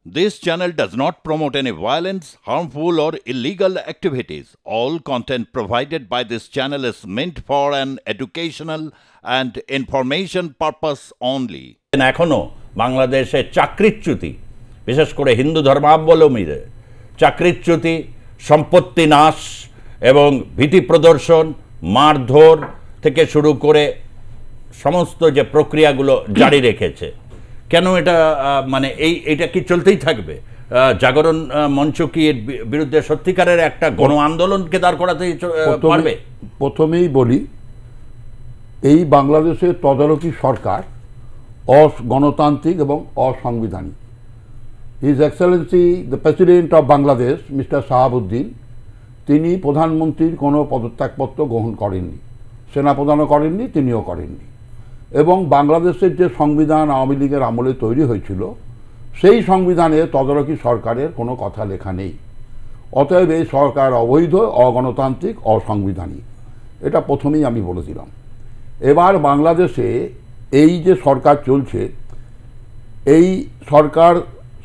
This channel does not promote any violence, harmful, or illegal activities. All content provided by this channel is meant for an educational and information purpose only. এখনো বাংলাদেশে চাকরিচ্যুতি, বিশেষ করে হিন্দু ধর্মাবলম্বীদের চাকরিচ্যুতি, সম্পত্তি নাশ এবং ভীতি প্রদর্শন, মারধর থেকে শুরু করে সমস্ত যে প্রক্রিয়াগুলো জারি রেখেছে, কেন এটা মানে এইটা কি চলতেই থাকবে? জাগরণ মঞ্চ কি এর বিরুদ্ধে সত্যিকারের একটা গণ আন্দোলনকে দাঁড় করাতে পারবে? প্রথমেই বলি, এই বাংলাদেশের তদারকি সরকার অগণতান্ত্রিক এবং অসাংবিধানিক। His Excellency the president of Bangladesh mister Shahabuddin, তিনি প্রধানমন্ত্রীর কোনো পদত্যাগপত্র গ্রহণ করেননি, সেনাপ্রধানও করেননি, তিনিও করেননি। এবং বাংলাদেশের যে সংবিধান আওয়ামী লীগের আমলে তৈরি হয়েছিল, সেই সংবিধানে তদারকি সরকারের কোনো কথা লেখা নেই। অতএব এই সরকার অবৈধ, অগণতান্ত্রিক, অসাংবিধানিক। এটা প্রথমেই আমি বলে দিলাম। এবার বাংলাদেশে এই যে সরকার চলছে, এই সরকার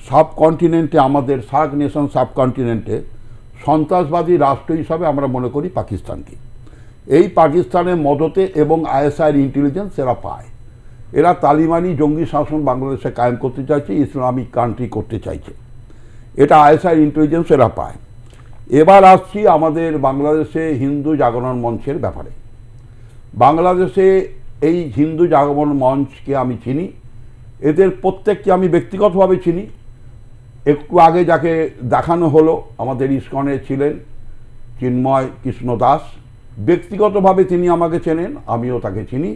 সাবকন্টিনেন্টে, আমাদের সার্ক নেশন সাবকন্টিনেন্টে সন্ত্রাসবাদী রাষ্ট্র হিসাবে আমরা মনে করি পাকিস্তানকে। এই পাকিস্তানের মদতে এবং আইএসআইয়ের ইন্টেলিজেন্স এরা পায়। এরা তালিবানি জঙ্গি শাসন বাংলাদেশে কায়েম করতে চাইছে, ইসলামিক কান্ট্রি করতে চাইছে। এটা আইএসআইয়ের ইন্টেলিজেন্স এরা পায়। এবার আসছি আমাদের বাংলাদেশে হিন্দু জাগরণ মঞ্চের ব্যাপারে। বাংলাদেশে এই হিন্দু জাগরণ মঞ্চকে আমি চিনি, এদের প্রত্যেককে আমি ব্যক্তিগতভাবে চিনি। একটু আগে যাকে দেখানো হলো আমাদের ইসকনে ছিলেন চিন্ময় কৃষ্ণ দাস, ব্যক্তিগতভাবে তিনি আমাকে চেনেন, আমিও তাকে চিনি।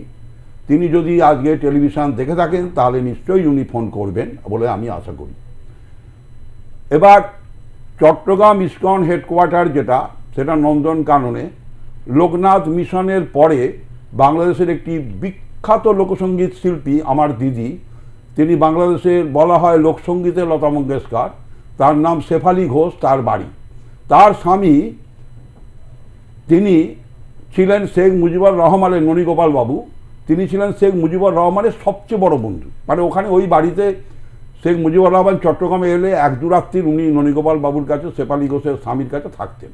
তিনি যদি আজকে টেলিভিশন দেখে থাকেন তাহলে নিশ্চয়ই উনি ফোন করবেন বলে আমি আশা করি। এবার চট্টগ্রাম ইসকন হেডকোয়ার্টার যেটা, সেটা নন্দনকাননে লোকনাথ মিশনের পরে বাংলাদেশের একটি বিখ্যাত লোকসঙ্গীত শিল্পী আমার দিদি, তিনি বাংলাদেশের বলা হয় লোকসঙ্গীতের লতা মঙ্গেশকর, তার নাম শেফালি ঘোষ, তার বাড়ি। তার স্বামী তিনি ছিলেন শেখ মুজিবুর রহমানের, ননীগোপাল বাবু, তিনি ছিলেন শেখ মুজিবুর রহমানের সবচেয়ে বড় বন্ধু। মানে ওখানে ওই বাড়িতে শেখ মুজিবুর রহমান চট্টগ্রামে এলে এক দুরাত্রির উনি ননীগোপাল বাবুর কাছে, শেফালি ঘোষের স্বামীর কাছে থাকতেন।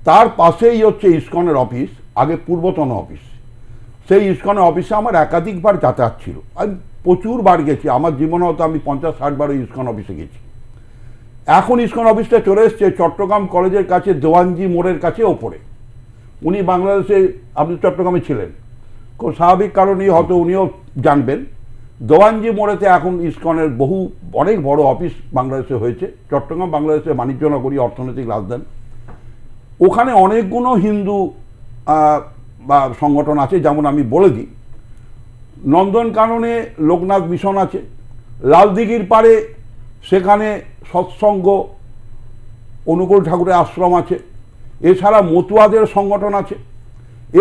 তার পাশেই হচ্ছে ইসকনের অফিস, আগে পূর্বতন অফিস। সেই ইসকনের অফিসে আমার একাধিকবার যাতায়াত ছিল, আমি প্রচুর বার গেছি। আমার জীবনে হয়তো আমি 50-60 বার ওই ইসকন অফিসে গেছি। এখন ইসকন অফিসটা চলে এসছে চট্টগ্রাম কলেজের কাছে, দেওয়ানজি মোড়ের কাছে ওপরে। উনি বাংলাদেশে, আপনি চট্টগ্রামে ছিলেন, খুব স্বাভাবিক কারণেই হয়তো উনিও জানবেন, দেওয়ানজি মোড়েতে এখন ইসকনের অনেক বড় অফিস বাংলাদেশে হয়েছে। চট্টগ্রাম বাংলাদেশের বাণিজ্য নগরী, অর্থনৈতিক রাজধানী। ওখানে অনেকগুলো হিন্দু বা সংগঠন আছে, যেমন আমি বলে দিই, নন্দনকাননে লোকনাথ মিশন আছে, লালদিঘির পাড়ে সেখানে সৎসঙ্গ অনুকূল ঠাকুরের আশ্রম আছে, এছাড়া মতুয়াদের সংগঠন আছে,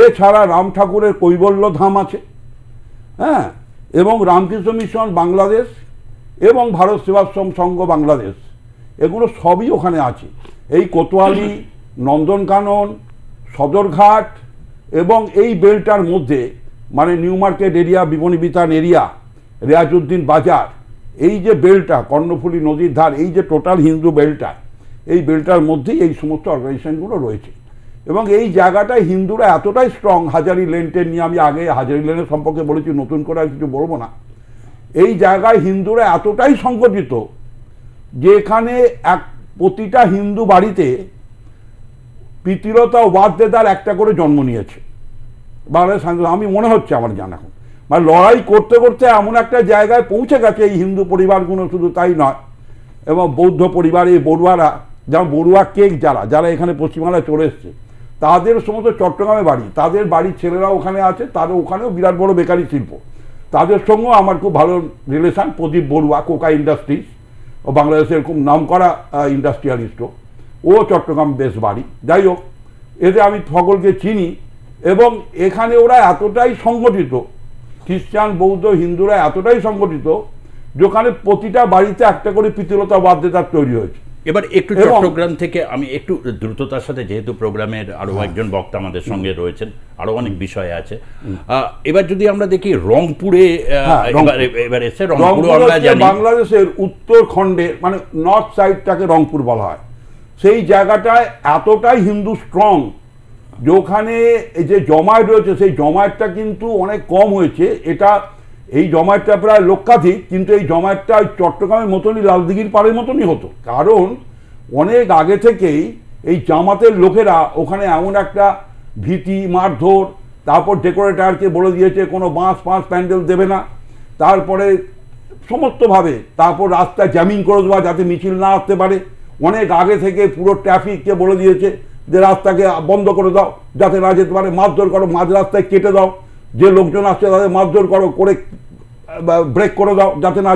এছাড়া রাম ঠাকুরের কৈবল্য ধাম আছে, হ্যাঁ, এবং রামকৃষ্ণ মিশন বাংলাদেশ এবং ভারত সেবাশ্রম সংঘ বাংলাদেশ, এগুলো সবই ওখানে আছে। এই কোতোয়ালি, নন্দনকানন, সদরঘাট এবং এই বেলটার মধ্যে, মানে নিউ মার্কেট এরিয়া, বিপণী বিতান এরিয়া, রিয়াজউদ্দিন বাজার, এই যে বেলটা, কর্ণফুলী নদীর ধার, এই যে টোটাল হিন্দু বেলটা, এই বেলটার মধ্যেই এই সমস্ত অর্গানাইজেশনগুলো রয়েছে। এবং এই জায়গাটায় হিন্দুরা এতটাই স্ট্রং, হাজারি লেনটে নিয়ে আমি আগে হাজারি লেনের সম্পর্কে বলেছি, নতুন করে আর কিছু বলবো না। এই জায়গায় হিন্দুরা এতটাই সংগঠিত যে এখানে প্রতিটা হিন্দু বাড়িতে পিতিলতা ও বাদ্যেদার একটা করে জন্ম নিয়েছে বাংলাদেশ। আমি মনে হচ্ছে আমার জানা, এখন মানে লড়াই করতে করতে এমন একটা জায়গায় পৌঁছে গেছে এই হিন্দু পরিবারগুলো, শুধু তাই নয়, এবং বৌদ্ধ পরিবার, এই বড়ুয়ারা, যেমন বড়ুয়া কেক যারা এখানে পশ্চিমবাংলায় চলে এসছে, তাদের সমস্ত চট্টগ্রামে বাড়ি, তাদের বাড়ির ছেলেরা ওখানে আছে, তাদের ওখানেও বিরাট বড় বেকারি শিল্প। তাদের সঙ্গেও আমার খুব ভালো রিলেশান। প্রদীপ বড়ুয়া, কোকা ইন্ডাস্ট্রিজ, ও বাংলাদেশের খুব নামকরা ইন্ডাস্ট্রিয়ালিস্টও, ও চট্টগ্রাম বেশ বাড়ি। যাই হোক, এতে আমি সকলকে চিনি। এবং এখানে ওরা এতটাই সংগঠিত, খ্রিস্টান, বৌদ্ধ, হিন্দুরা এতটাই সংগঠিত, যেখানে প্রতিটা বাড়িতে একটা করে পিতলতা বাদ্যেদার তৈরি হয়েছে। এবার একটু চট্টগ্রাম থেকে আমি একটু দ্রুততার সাথে, যেহেতু প্রোগ্রামের আরো একজন বক্তা আমাদের সঙ্গে রয়েছেন, আরো অনেক বিষয় আছে, এবার যদি আমরা দেখি রংপুরে এবার এসে রংপুর আমরা জানি বাংলাদেশের উত্তরখণ্ডে মানে নর্থ সাইডটাকে রংপুর বলা হয়, সেই জায়গাটায় এতটাই হিন্দু স্ট্রং যে ওখানে এই যে জমায়েত রয়েছে সেই জমায়েতটা কিন্তু অনেক কম হয়েছে। এটা এই জমায়েতটা প্রায় লক্ষাধিক, কিন্তু এই জমায়েতটা চট্টগ্রামের মতনই লালদিঘির পাড়ের মতনই হতো, কারণ অনেক আগে থেকেই এই জামাতের লোকেরা ওখানে এমন একটা ভীতি মারধর, তারপর ডেকোরেটরকে বলে দিয়েছে কোনো বাঁশ প্যান্ডেল দেবে না, তারপরে সমস্তভাবে তারপর রাস্তা জ্যামিং করে দেওয়া যাতে মিছিল না আসতে পারে। অনেক আগে থেকে পুরো ট্রাফিককে বলে দিয়েছে যে রাস্তাকে বন্ধ করে দাও যাতে না যেতে পারে, মারধর করো, মাঝ রাস্তায় কেটে দাও, যে লোকজন আসছে তাদের মারধর করো, করে ব্রেক করে দাও যাতে না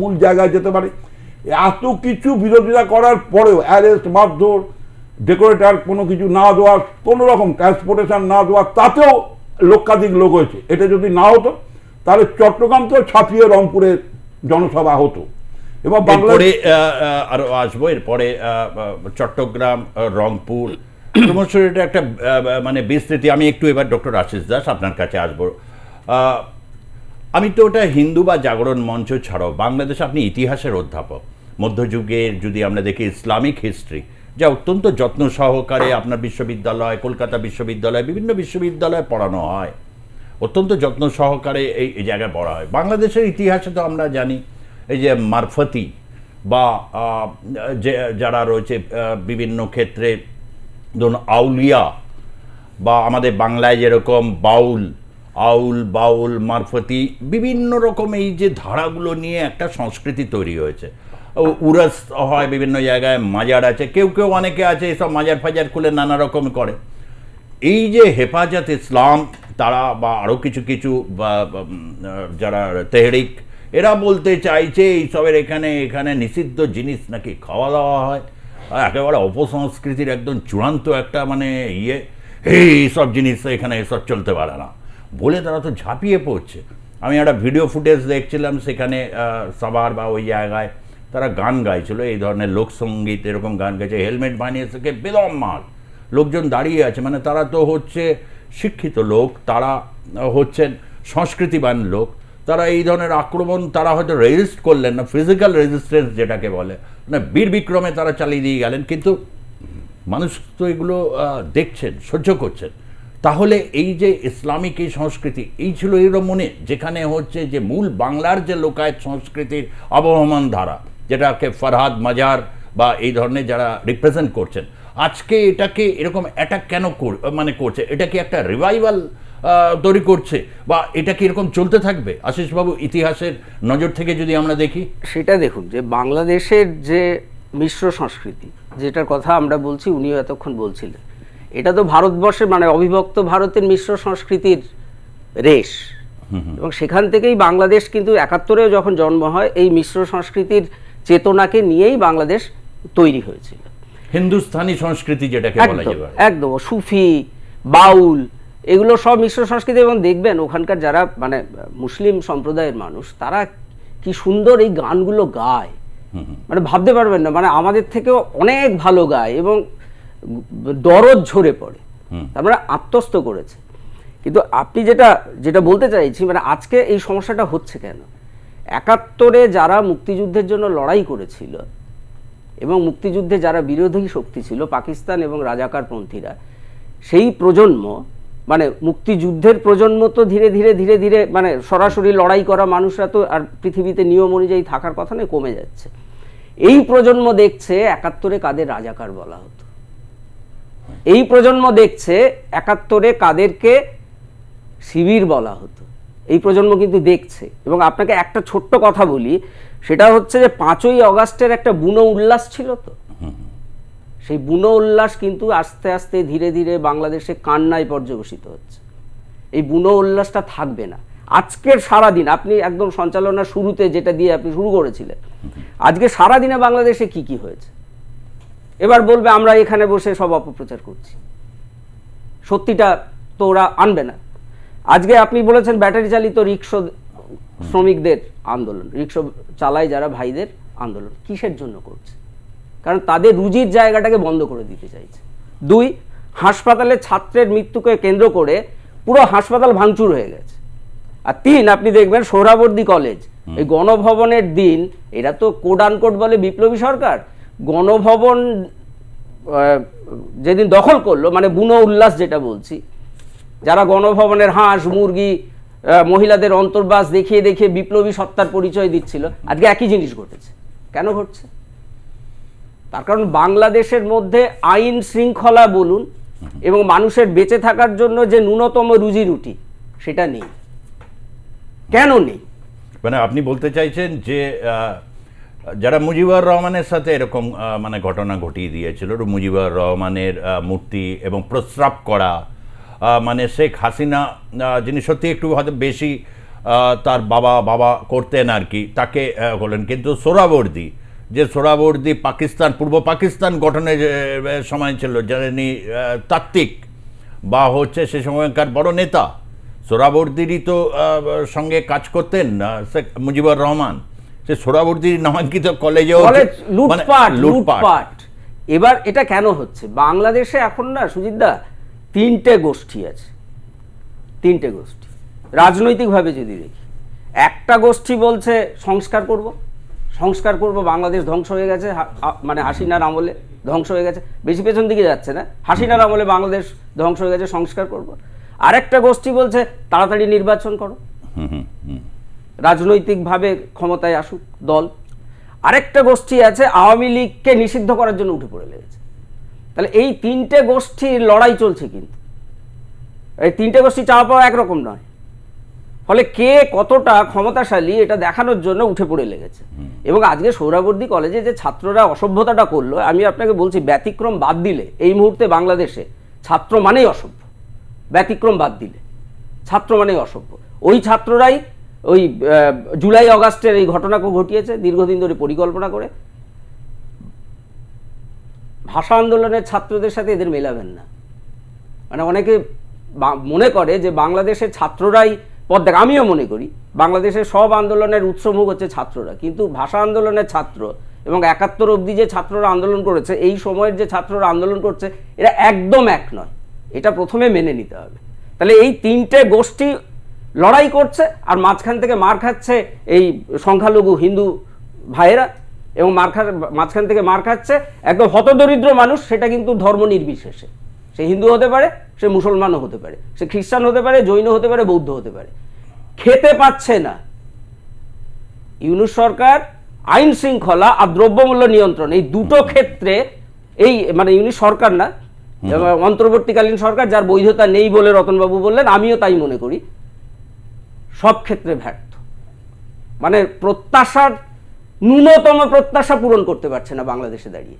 মূল জায়গায় যেতে পারে। এত কিছু বিরোধিতা করার পরেও অ্যারেস্ট, মারধর, ডেকোরেটর কোনো কিছু না দেওয়ার, কোনো রকম ট্রান্সপোর্টেশন না দেওয়ার, তাতেও লক্ষাধিক লোক হয়েছে। এটা যদি না হতো তাহলে চট্টগ্রামকেও ছাপিয়ে রংপুরের জনসভা হতো। এবং বাংলাদেশে আরো আসবো, এরপরে চট্টগ্রাম, রংপুর ক্রমশ এটা একটা মানে বিস্তৃতি। আমি একটু এবার ডক্টর আশিস দাস আপনার কাছে আসবো। আমি তো ওটা হিন্দু বা জাগরণ মঞ্চ ছাড়াও বাংলাদেশ, আপনি ইতিহাসের অধ্যাপক, মধ্যযুগের যদি আমরা দেখি ইসলামিক হিস্ট্রি, যা অত্যন্ত যত্ন সহকারে আপনার বিশ্ববিদ্যালয়, কলকাতা বিশ্ববিদ্যালয়, বিভিন্ন বিশ্ববিদ্যালয়ে পড়ানো হয়, অত্যন্ত যত্ন সহকারে এই জায়গায় পড়া হয়। বাংলাদেশের ইতিহাসে তো আমরা জানি এই যে মারফতি বা যে যারা রয়েছে বিভিন্ন ক্ষেত্রে ধরুন আউলিয়া, বা আমাদের বাংলায় যেরকম আউল, বাউল, মারফতি, বিভিন্ন রকম এই যে ধারাগুলো নিয়ে একটা সংস্কৃতি তৈরি হয়েছে। উরস হয় বিভিন্ন জায়গায়, মাজার আছে, কেউ অনেকে আছে এসব মাজার ফাজার খুলে নানা রকম করে। এই যে হেফাজত ইসলাম তারা বা আরও কিছু যারা তেহরিক, এরা বলতে চাইছে এইসবের এখানে নিষিদ্ধ জিনিস নাকি খাওয়া দাওয়া হয়, একেবারে অপসংস্কৃতির একদম চূড়ান্ত একটা মানে এইসব জিনিস এখানে এসব চলতে পারে না বলে তারা তো ঝাঁপিয়ে পড়ছে। আমি একটা ভিডিও ফুটেজ দেখছিলাম, সেখানে সাভার বা ওই জায়গায় তারা গান গাইছিল, এই ধরনের লোকসঙ্গীত এরকম গান গাইছে, হেলমেট বানিয়ে থেকে বেদম মাল লোকজন দাঁড়িয়ে আছে। মানে তারা তো হচ্ছে শিক্ষিত লোক, তারা হচ্ছেন সংস্কৃতিবান লোক, তারা এই ধরনের আক্রমণ তারা হয়তো রেজিস্ট করলেন না, ফিজিক্যাল রেজিস্ট্যান্স যেটাকে বলে, মানে বীর বিক্রমে তারা চালিয়ে দিয়ে গেলেন, কিন্তু মানুষ তো এগুলো দেখছেন, সহ্য করছেন। তাহলে এই যে ইসলামিক এই সংস্কৃতি, এই ছিল এরও মনে, যেখানে হচ্ছে যে মূল বাংলার যে লোকায়ত সংস্কৃতির আবহমান ধারা, যেটাকে ফরহাদ মাজার বা এই ধরনের যারা রিপ্রেজেন্ট করছেন, আজকে এটাকে এরকম অ্যাটাক কেন মানে করছে? এটা কি একটা রিভাইভাল তৈরি করছে, বা এটা কি এরকম চলতে থাকবে? আশিসবাবু, ইতিহাসের নজর থেকে যদি আমরা দেখি, সেটা দেখুন যে বাংলাদেশের যে মিশ্র সংস্কৃতি যেটার কথা আমরা বলছি, উনিও এতক্ষণ বলছিলেন, এটা তো ভারতবর্ষের মানে অবিভক্ত ভারতের মিশ্র সংস্কৃতির রেশ, এবং সেখান থেকেই বাংলাদেশ কিন্তু ৭১-এও যখন জন্ম হয় এই মিশ্র সংস্কৃতির চেতনাকে নিয়েই বাংলাদেশ তৈরি হয়েছিল। হিন্দুস্তানি সংস্কৃতি যেটাকে বলা যায়, একদম সুফি, বাউল, এগুলো সব মিশ্র সংস্কৃতি। এবং দেখবেন ওখানকার যারা মানে মুসলিম সম্প্রদায়ের মানুষ, তারা কি সুন্দর এই গানগুলো গায়, মানে ভাবতে পারবেন না, মানে আমাদের থেকেও অনেক ভালো গায় এবং দরদ ঝরে পড়ে, তারপরে আত্মস্থ করেছে। কিন্তু আপনি যেটা বলতে চাইছি, মানে আজকে এই সমস্যাটা হচ্ছে কেন? ৭১-এ যারা মুক্তিযুদ্ধের জন্য লড়াই করেছিল এবং মুক্তিযুদ্ধে যারা বিরোধী শক্তি ছিল, পাকিস্তান এবং রাজাকারপন্থীরা, সেই প্রজন্ম মানে মুক্তিযুদ্ধের প্রজন্ম তো ধীরে ধীরে মানে সরাসরি লড়াই করা মানুষরা তো আর পৃথিবীতে নিয়ম অনুযায়ী থাকার কথা নয়, কমে যাচ্ছে। এই প্রজন্ম দেখছে ৭১-এ কাদের রাজাকার বলা হতো, এই প্রজন্ম দেখছে ৭১-এ কাদেরকে শিবির বলা হতো, এই প্রজন্ম কিন্তু দেখছে। এবং আপনাকে একটা ছোট্ট কথা বলি, সেটা হচ্ছে যে ৫ই আগস্টের একটা বুনো উল্লাস ছিল, তো সেই বুনো উল্লাস কিন্তু আস্তে আস্তে ধীরে ধীরে বাংলাদেশে কান্নায় পর্যবসিত হচ্ছে। এই বুনো উল্লাসটা থাকবে না। আজকের সারাদিন আপনি একদম সঞ্চালনার শুরুতে যেটা দিয়ে আপনি শুরু করেছিলেন, আজকে সারাদিনে বাংলাদেশে কি হয়েছে, এবার বলবে আমরা এখানে বসে সব অপপ্রচার করছি, সত্যিটা তো ওরা আনবে না। আজকে আপনি বলেছেন ব্যাটারি চালিত রিক্সা শ্রমিকদের আন্দোলন, রিক্সা চালায় যারা ভাইদের আন্দোলন, কিসের জন্য করছে? কারণ তাদের রুজির জায়গাটাকে বন্ধ করে দিতে চাইছে। 2, হাসপাতালে ছাত্রের মৃত্যুকে কেন্দ্র করে পুরো হাসপাতাল ভাঙচুর হয়ে গেছে। আর 3, আপনি দেখবেন সোহরাবর্দী কলেজ, এই গণভবনের দিন, এরা তো কোড আনকোড বলে বিপ্লবী সরকার, গণভবন যেদিন দখল করলো, মানে বুনো উল্লাস যেটা বলছি, যারা গণভবনের হাঁস মুরগি মহিলাদের অন্তর্বাস দেখিয়ে দেখিয়ে বিপ্লবী সত্তার পরিচয় দিচ্ছিল, আজকে একই জিনিস ঘটেছে। কেন ঘটছে? তার কারণ বাংলাদেশের মধ্যে আইন শৃঙ্খলা বলুন এবং মানুষের বেঁচে থাকার জন্য যে ন্যূনতম রুজি রুটি সেটা নেই। কেন নেই? মানে আপনি বলতে চাইছেন যে যারা মুজিবুর রহমানের সাথে এরকম মানে ঘটনা ঘটিয়ে দিয়েছিল, মুজিবুর রহমানের মূর্তি এবং প্রস্রাব করা, মানে শেখ হাসিনা যিনি সত্যি একটু হয়তো বেশি তার বাবা করতেন আর কি, তাকে বলেন, কিন্তু সোহরাবর্দী, যে সোহরাবর্দী পাকিস্তান, পূর্ব পাকিস্তান গঠনের সময় ছিল, যিনি তাত্ত্বিক বা হচ্ছে সে সময়কার বড় নেতা, সোহরাবর্দীরই তো সঙ্গে কাজ করতেন শেখ মুজিবুর রহমান। সে সোহরাবর্দীর নামাঙ্কিত কলেজেও লুটপাট। এবার এটা কেন হচ্ছে? বাংলাদেশে এখন না সুজিতদা 3টে গোষ্ঠী আছে, 3টে গোষ্ঠী রাজনৈতিকভাবে যদি দেখি। একটা গোষ্ঠী বলছে সংস্কার করব, বাংলাদেশ ধ্বংস হয়ে গেছে, মানে হাসিনার আমলে ধ্বংস হয়ে গেছে, বেশি পেছন দিকে যাচ্ছে না, হাসিনার আমলে বাংলাদেশ ধ্বংস হয়ে গেছে, সংস্কার করব। আরেকটা গোষ্ঠী বলছে তাড়াতাড়ি নির্বাচন করো, রাজনৈতিকভাবে ক্ষমতায় আসুক দল। আরেকটা গোষ্ঠী আছে আওয়ামী লীগকে নিষিদ্ধ করার জন্য উঠে পড়ে লেগেছে। তাহলে এই 3টে গোষ্ঠীর লড়াই চলছে, কিন্তু এই 3টে গোষ্ঠী চাওয়া পাওয়া একরকম নয়। ফলে কে কতটা ক্ষমতাশালী এটা দেখানোর জন্য উঠে পড়ে লেগেছে। এবং আজকে সোহরাবর্দী কলেজে যে ছাত্ররা অসভ্যতাটা করলো, আমি আপনাকে বলছি, ব্যতিক্রম বাদ দিলে এই মুহূর্তে বাংলাদেশে ছাত্র মানেই অসভ্য। ব্যতিক্রম বাদ দিলে ছাত্র মানেই অসভ্য। ওই ছাত্ররাই ওই জুলাই অগাস্টের এই ঘটনাকে ঘটিয়েছে দীর্ঘদিন ধরে পরিকল্পনা করে। ভাষা আন্দোলনের ছাত্রদের সাথে এদের মেলাবেন না। মানে অনেকে মনে করে যে বাংলাদেশের ছাত্ররাই পথ দেখ, আমিও মনে করি বাংলাদেশের সব আন্দোলনের উৎসমুখ হচ্ছে ছাত্ররা, কিন্তু ভাষা আন্দোলনের ছাত্র এবং 71 অবধি যে ছাত্ররা আন্দোলন করেছে, এই সময়ের যে ছাত্ররা আন্দোলন করছে, এরা একদম এক নয়। এটা প্রথমে মেনে নিতে হবে। তাহলে এই 3টে গোষ্ঠী লড়াই করছে, আর মাঝখান থেকে মার খাচ্ছে এই সংখ্যালঘু হিন্দু ভাইয়েরা, এবং মাঝখান থেকে মার খাচ্ছে একদম হতদরিদ্র মানুষ, সেটা কিন্তু ধর্ম নির্বিশেষে। সে হিন্দু হতে পারে, সে মুসলমানও হতে পারে, সে খ্রিস্টান হতে পারে, জৈন হতে পারে, বৌদ্ধ হতে পারে। খেতে পাচ্ছে না। ইউনূস সরকার আইন শৃঙ্খলা আর দ্রব্যমূল্য নিয়ন্ত্রণ, এই দুটো ক্ষেত্রে, এই মানে ইউনূস সরকার না, অন্তর্বর্তীকালীন সরকার, যার বৈধতা নেই বলে রতনবাবু বললেন, আমিও তাই মনে করি, সব ক্ষেত্রে ব্যর্থ। মানে ন্যূনতম প্রত্যাশা পূরণ করতে পারছে না বাংলাদেশে দাঁড়িয়ে।